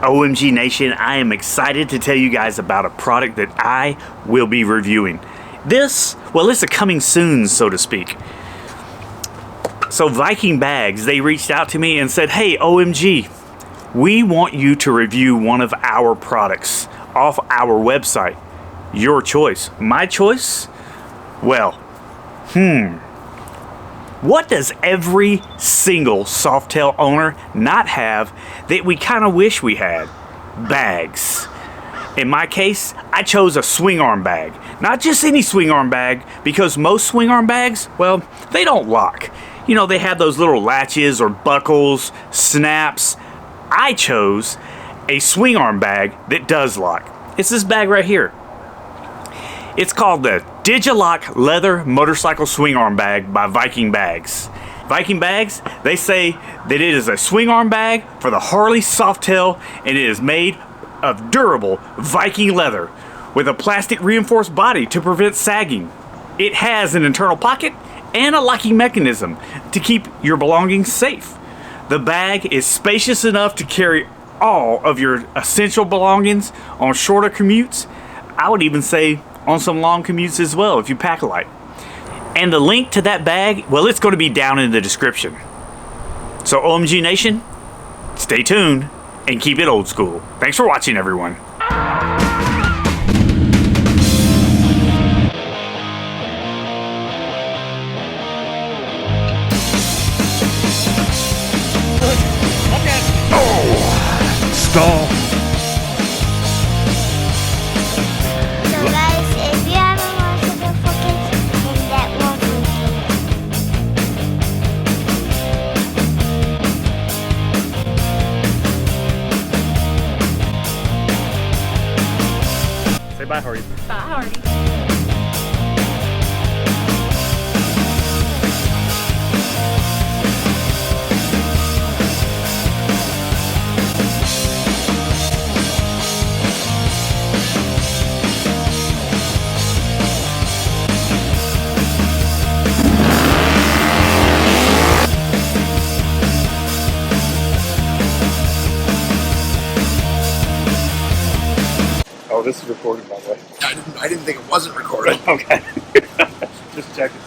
OMG Nation, I am excited to tell you guys about a product that I will be reviewing. It's a coming soon, so to speak. So Viking Bags, they reached out to me and said, hey, OMG, we want you to review one of our products off our website. Your choice. My choice? Well, what does every single Softail owner not have that we kind of wish we had? Bags. In my case, I chose a Swingarm bag. Not just any Swingarm bag, because most Swingarm bags, well, they don't lock. You know, they have those little latches or buckles, snaps. I chose a Swingarm bag that does lock. It's this bag right here. It's called the Digilock Leather Motorcycle Swingarm Bag by Viking Bags. Viking Bags, they say that it is a swingarm bag for the Harley Softail, and it is made of durable Viking leather with a plastic reinforced body to prevent sagging. It has an internal pocket and a locking mechanism to keep your belongings safe. The bag is spacious enough to carry all of your essential belongings on shorter commutes. I would even say on some long commutes as well if you pack light. And the link to that bag, well, it's going to be down in the description. So OMG Nation, stay tuned and keep it old school. Thanks for watching, everyone. Stall. So guys, if you haven't watched the focus, then that won't be. Say bye, Harley. Bye, Harley. Oh, this is recorded, by the way. I didn't think it wasn't recorded. Okay. Just checking.